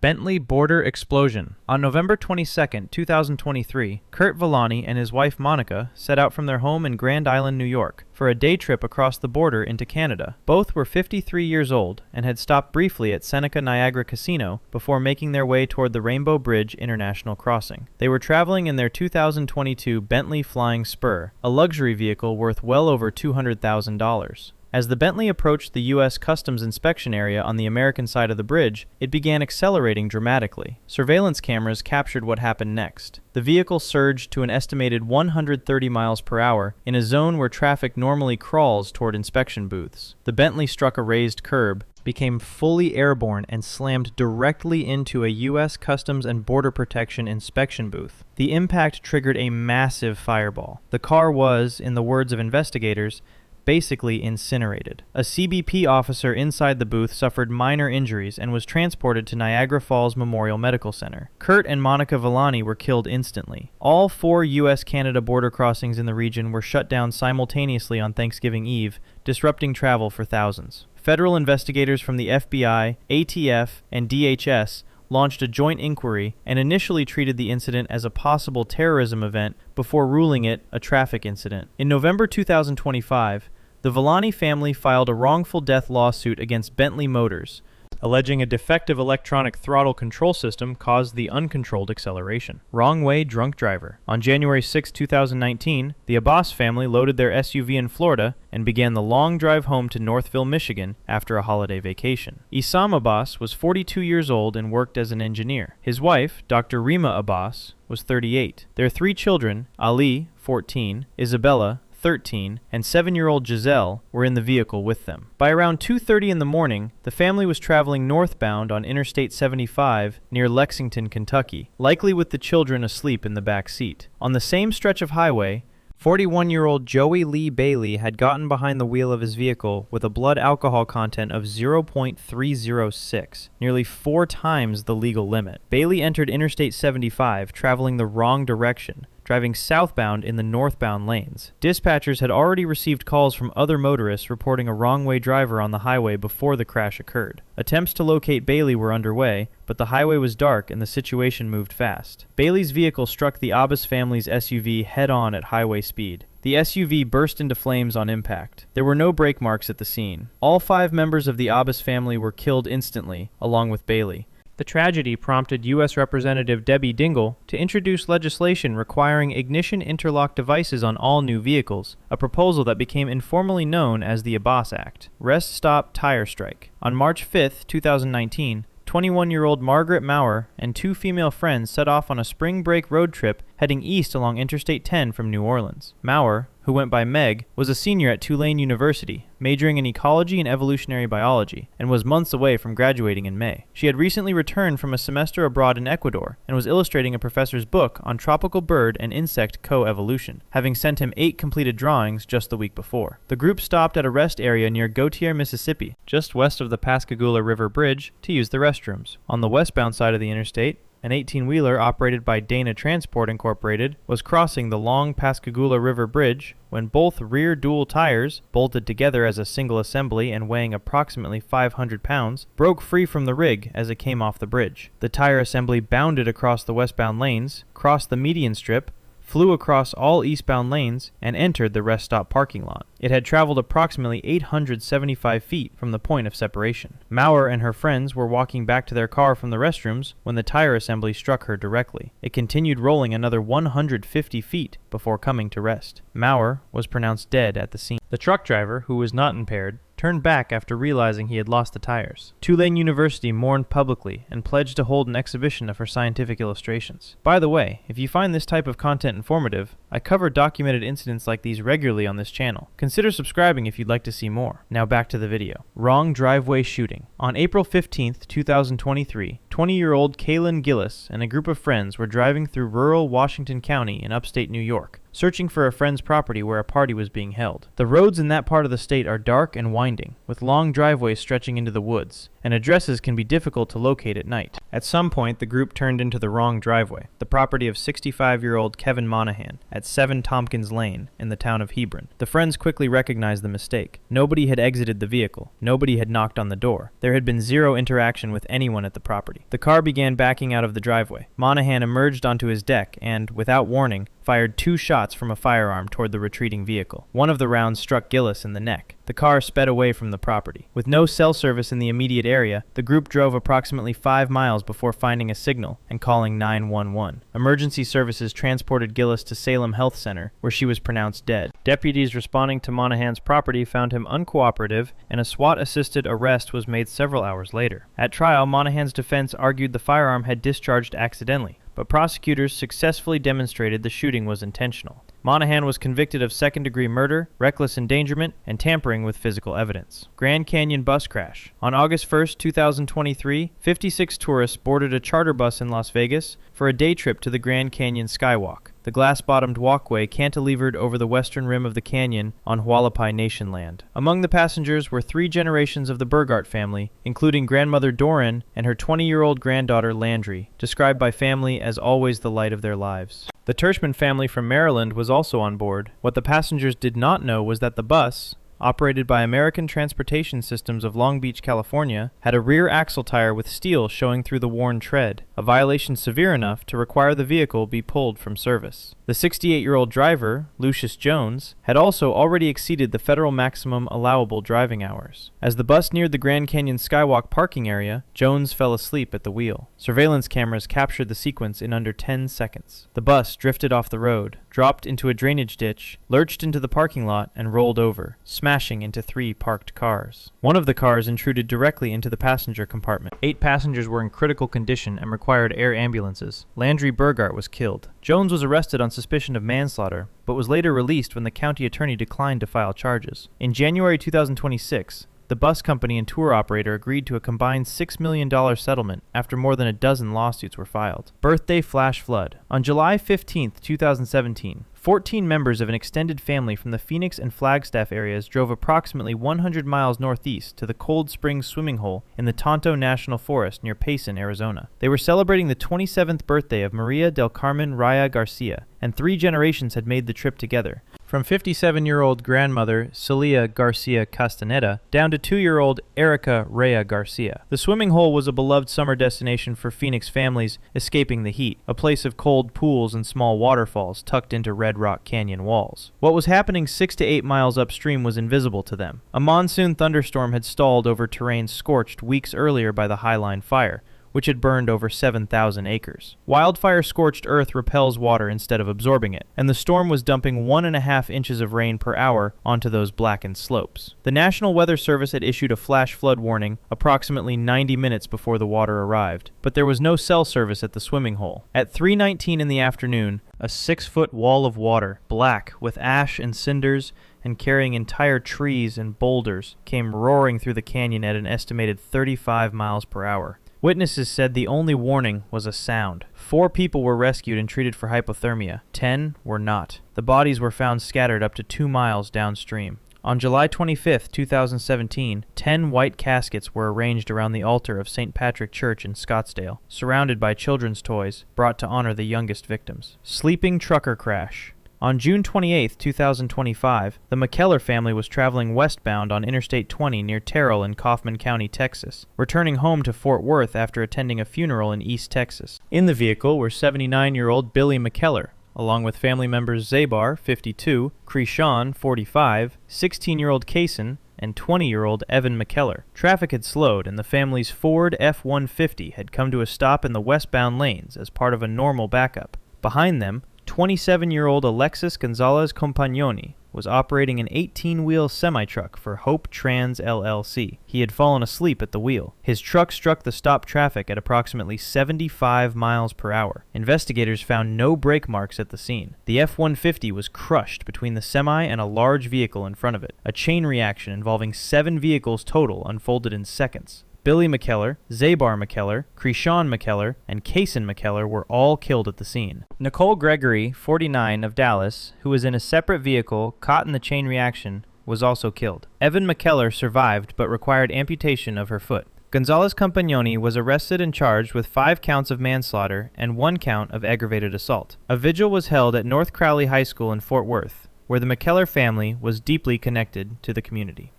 Bentley border explosion. On November 22, 2023, Kurt Villani and his wife Monica set out from their home in Grand Island, New York, for a day trip across the border into Canada. Both were 53 years old and had stopped briefly at Seneca Niagara Casino before making their way toward the Rainbow Bridge International Crossing. They were traveling in their 2022 Bentley Flying Spur, a luxury vehicle worth well over $200,000. As the Bentley approached the U.S. Customs inspection area on the American side of the bridge, it began accelerating dramatically. Surveillance cameras captured what happened next. The vehicle surged to an estimated 130 miles per hour in a zone where traffic normally crawls toward inspection booths. The Bentley struck a raised curb, became fully airborne, and slammed directly into a U.S. Customs and Border Protection inspection booth. The impact triggered a massive fireball. The car was, in the words of investigators, basically incinerated. A CBP officer inside the booth suffered minor injuries and was transported to Niagara Falls Memorial Medical Center. Kurt and Monica Villani were killed instantly. All 4 U.S.-Canada border crossings in the region were shut down simultaneously on Thanksgiving Eve, disrupting travel for thousands. Federal investigators from the FBI, ATF, and DHS launched a joint inquiry and initially treated the incident as a possible terrorism event before ruling it a traffic incident. In November 2025, the Villani family filed a wrongful death lawsuit against Bentley Motors, alleging a defective electronic throttle control system caused the uncontrolled acceleration. Wrong-way drunk driver. On January 6, 2019, the Abbas family loaded their SUV in Florida and began the long drive home to Northville, Michigan after a holiday vacation. Issam Abbas was 42 years old and worked as an engineer. His wife, Dr. Rima Abbas, was 38. Their 3 children, Ali, 14, Isabella, 13, and 7-year-old Giselle were in the vehicle with them. By around 2:30 in the morning, the family was traveling northbound on Interstate 75 near Lexington, Kentucky, likely with the children asleep in the back seat. On the same stretch of highway, 41-year-old Joey Lee Bailey had gotten behind the wheel of his vehicle with a blood alcohol content of 0.306, nearly 4 times the legal limit. Bailey entered Interstate 75, traveling the wrong direction, driving southbound in the northbound lanes. Dispatchers had already received calls from other motorists reporting a wrong-way driver on the highway before the crash occurred. Attempts to locate Bailey were underway, but the highway was dark and the situation moved fast. Bailey's vehicle struck the Abbas family's SUV head-on at highway speed. The SUV burst into flames on impact. There were no brake marks at the scene. All 5 members of the Abbas family were killed instantly, along with Bailey. The tragedy prompted U.S. Representative Debbie Dingell to introduce legislation requiring ignition interlock devices on all new vehicles, a proposal that became informally known as the Abbas Act. Rest Stop Tire Strike. On March 5, 2019, 21-year-old Margaret Maurer and 2 female friends set off on a spring break road trip heading east along Interstate 10 from New Orleans. Maurer, who went by Meg, was a senior at Tulane University, majoring in ecology and evolutionary biology, and was months away from graduating in May. She had recently returned from a semester abroad in Ecuador and was illustrating a professor's book on tropical bird and insect co-evolution, having sent him 8 completed drawings just the week before. The group stopped at a rest area near Gautier, Mississippi, just west of the Pascagoula River Bridge, to use the restrooms. On the westbound side of the interstate, an 18-wheeler operated by Dana Transport Incorporated was crossing the long Pascagoula River Bridge when both rear dual tires, bolted together as a single assembly and weighing approximately 500 pounds, broke free from the rig as it came off the bridge. The tire assembly bounded across the westbound lanes, crossed the median strip, flew across all eastbound lanes, and entered the rest stop parking lot. It had traveled approximately 875 feet from the point of separation. Maurer and her friends were walking back to their car from the restrooms when the tire assembly struck her directly. It continued rolling another 150 feet before coming to rest. Maurer was pronounced dead at the scene. The truck driver, who was not impaired, turned back after realizing he had lost the tires. Tulane University mourned publicly and pledged to hold an exhibition of her scientific illustrations. By the way, if you find this type of content informative, I cover documented incidents like these regularly on this channel. Consider subscribing if you'd like to see more. Now back to the video. Wrong driveway shooting. On April 15th, 2023, 20-year-old Kaylin Gillis and a group of friends were driving through rural Washington County in upstate New York, searching for a friend's property where a party was being held. The roads in that part of the state are dark and winding, with long driveways stretching into the woods, and addresses can be difficult to locate at night. At some point, the group turned into the wrong driveway, the property of 65-year-old Kevin Monahan. at 7 Tompkins Lane in the town of Hebron. The friends quickly recognized the mistake. Nobody had exited the vehicle. Nobody had knocked on the door. There had been zero interaction with anyone at the property. The car began backing out of the driveway. Monahan emerged onto his deck and, without warning, fired 2 shots from a firearm toward the retreating vehicle. One of the rounds struck Gillis in the neck. The car sped away from the property. With no cell service in the immediate area, the group drove approximately 5 miles before finding a signal and calling 911. Emergency services transported Gillis to Salem Health Center, where she was pronounced dead. Deputies responding to Monahan's property found him uncooperative, and a SWAT-assisted arrest was made several hours later. At trial, Monahan's defense argued the firearm had discharged accidentally, but prosecutors successfully demonstrated the shooting was intentional. Monahan was convicted of second-degree murder, reckless endangerment, and tampering with physical evidence. Grand Canyon bus crash. On August 1, 2023, 56 tourists boarded a charter bus in Las Vegas for a day trip to the Grand Canyon Skywalk, the glass-bottomed walkway cantilevered over the western rim of the canyon on Hualapai Nation land. Among the passengers were 3 generations of the Burgart family, including grandmother Doran and her 20-year-old granddaughter Landry, described by family as always the light of their lives. The Tershman family from Maryland was also on board. What the passengers did not know was that the bus, operated by American Transportation Systems of Long Beach, California, had a rear axle tire with steel showing through the worn tread, a violation severe enough to require the vehicle be pulled from service. The 68-year-old driver, Lucius Jones, had also already exceeded the federal maximum allowable driving hours. As the bus neared the Grand Canyon Skywalk parking area, Jones fell asleep at the wheel. Surveillance cameras captured the sequence in under 10 seconds. The bus drifted off the road, dropped into a drainage ditch, lurched into the parking lot, and rolled over, smashing into 3 parked cars. One of the cars intruded directly into the passenger compartment. 8 passengers were in critical condition and required air ambulances. Landry Burgart was killed. Jones was arrested on suspicion of manslaughter, but was later released when the county attorney declined to file charges. In January 2026, the bus company and tour operator agreed to a combined $6 million settlement after more than a dozen lawsuits were filed. Birthday flash flood. On July 15, 2017, 14 members of an extended family from the Phoenix and Flagstaff areas drove approximately 100 miles northeast to the Cold Springs swimming hole in the Tonto National Forest near Payson, Arizona. They were celebrating the 27th birthday of Maria del Carmen Raya Garcia, and 3 generations had made the trip together. From 57-year-old grandmother Celia Garcia Castaneda down to 2-year-old Erica Rhea Garcia. The swimming hole was a beloved summer destination for Phoenix families escaping the heat, a place of cold pools and small waterfalls tucked into Red Rock Canyon walls. What was happening 6 to 8 miles upstream was invisible to them. A monsoon thunderstorm had stalled over terrain scorched weeks earlier by the Highline Fire, which had burned over 7,000 acres. Wildfire-scorched earth repels water instead of absorbing it, and the storm was dumping 1.5 inches of rain per hour onto those blackened slopes. The National Weather Service had issued a flash flood warning approximately 90 minutes before the water arrived, but there was no cell service at the swimming hole. At 3:19 in the afternoon, a 6-foot wall of water, black with ash and cinders, and carrying entire trees and boulders, came roaring through the canyon at an estimated 35 miles per hour. Witnesses said the only warning was a sound. 4 people were rescued and treated for hypothermia. 10 were not. The bodies were found scattered up to 2 miles downstream. On July 25, 2017, 10 white caskets were arranged around the altar of St. Patrick Church in Scottsdale, surrounded by children's toys brought to honor the youngest victims. Sleeping trucker crash. On June 28, 2025, the McKellar family was traveling westbound on Interstate 20 near Terrell in Kaufman County, Texas, returning home to Fort Worth after attending a funeral in East Texas. In the vehicle were 79-year-old Billy McKellar, along with family members Zabar, 52, Krishan, 45, 16-year-old Kaysen, and 20-year-old Evan McKellar. Traffic had slowed, and the family's Ford F-150 had come to a stop in the westbound lanes as part of a normal backup. Behind them, 27-year-old Alexis Gonzalez Compagnoni was operating an 18-wheel semi-truck for Hope Trans LLC. He had fallen asleep at the wheel. His truck struck the stopped traffic at approximately 75 miles per hour. Investigators found no brake marks at the scene. The F-150 was crushed between the semi and a large vehicle in front of it. A chain reaction involving 7 vehicles total unfolded in seconds. Billy McKellar, Zabar McKellar, Krishan McKellar, and Kaysen McKellar were all killed at the scene. Nicole Gregory, 49, of Dallas, who was in a separate vehicle caught in the chain reaction, was also killed. Evan McKellar survived but required amputation of her foot. Gonzalez Campagnoni was arrested and charged with 5 counts of manslaughter and 1 count of aggravated assault. A vigil was held at North Crowley High School in Fort Worth, where the McKellar family was deeply connected to the community.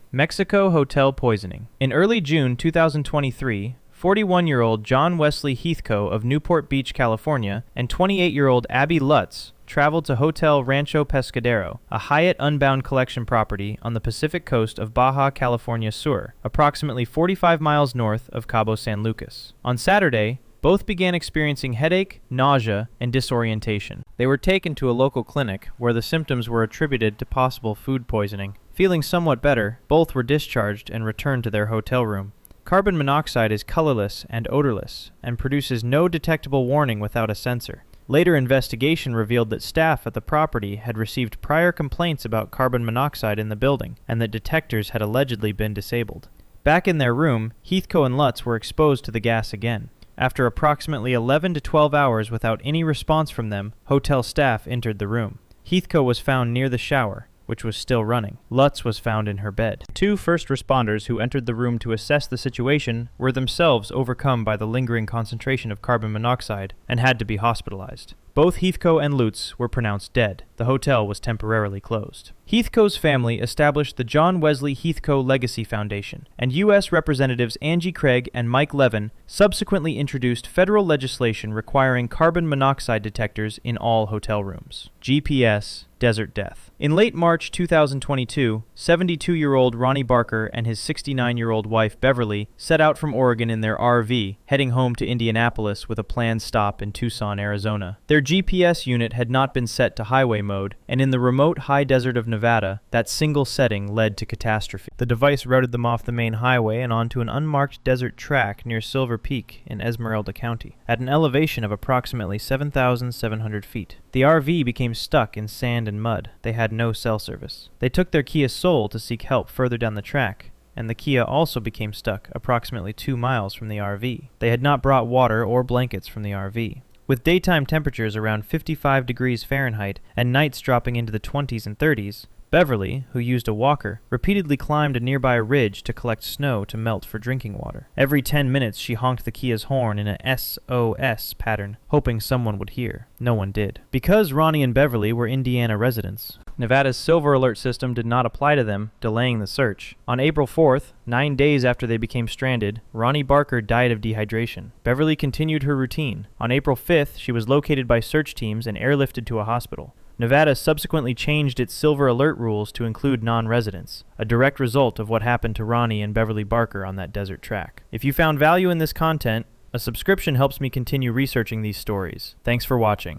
Mexico hotel poisoning. In early June 2023, 41-year-old John Wesley Heathcote of Newport Beach, California, and 28-year-old Abby Lutz traveled to Hotel Rancho Pescadero, a Hyatt Unbound Collection property on the Pacific coast of Baja California Sur, approximately 45 miles north of Cabo San Lucas. On Saturday, both began experiencing headache, nausea, and disorientation. They were taken to a local clinic where the symptoms were attributed to possible food poisoning. Feeling somewhat better, both were discharged and returned to their hotel room. Carbon monoxide is colorless and odorless and produces no detectable warning without a sensor. Later investigation revealed that staff at the property had received prior complaints about carbon monoxide in the building, and that detectors had allegedly been disabled. Back in their room, Heathcote and Lutz were exposed to the gas again. After approximately 11 to 12 hours without any response from them, hotel staff entered the room. Heathcote was found near the shower, which was still running. Lutz was found in her bed. 2 first responders who entered the room to assess the situation were themselves overcome by the lingering concentration of carbon monoxide and had to be hospitalized. Both Heathcote and Lutz were pronounced dead. The hotel was temporarily closed. Heathcote's family established the John Wesley Heathcote Legacy Foundation, and U.S. Representatives Angie Craig and Mike Levin subsequently introduced federal legislation requiring carbon monoxide detectors in all hotel rooms. GPS, Desert Death. In late March 2022, 72-year-old Ronnie Barker and his 69-year-old wife Beverly set out from Oregon in their RV, heading home to Indianapolis with a planned stop in Tucson, Arizona. Their GPS unit had not been set to highway mode, and in the remote high desert of Nevada, that single setting led to catastrophe. The device routed them off the main highway and onto an unmarked desert track near Silver Peak in Esmeralda County, at an elevation of approximately 7,700 feet. The RV became stuck in sand and mud. They had no cell service. They took their Kia Soul to seek help further down the track, and the Kia also became stuck approximately 2 miles from the RV. They had not brought water or blankets from the RV. With daytime temperatures around 55 degrees Fahrenheit and nights dropping into the 20s and 30s, Beverly, who used a walker, repeatedly climbed a nearby ridge to collect snow to melt for drinking water. Every 10 minutes she honked the Kia's horn in a SOS pattern, hoping someone would hear. No one did. Because Ronnie and Beverly were Indiana residents, Nevada's Silver Alert system did not apply to them, delaying the search. On April 4th, 9 days after they became stranded, Ronnie Barker died of dehydration. Beverly continued her routine. On April 5th, she was located by search teams and airlifted to a hospital. Nevada subsequently changed its Silver Alert rules to include non-residents, a direct result of what happened to Ronnie and Beverly Barker on that desert track. If you found value in this content, a subscription helps me continue researching these stories. Thanks for watching.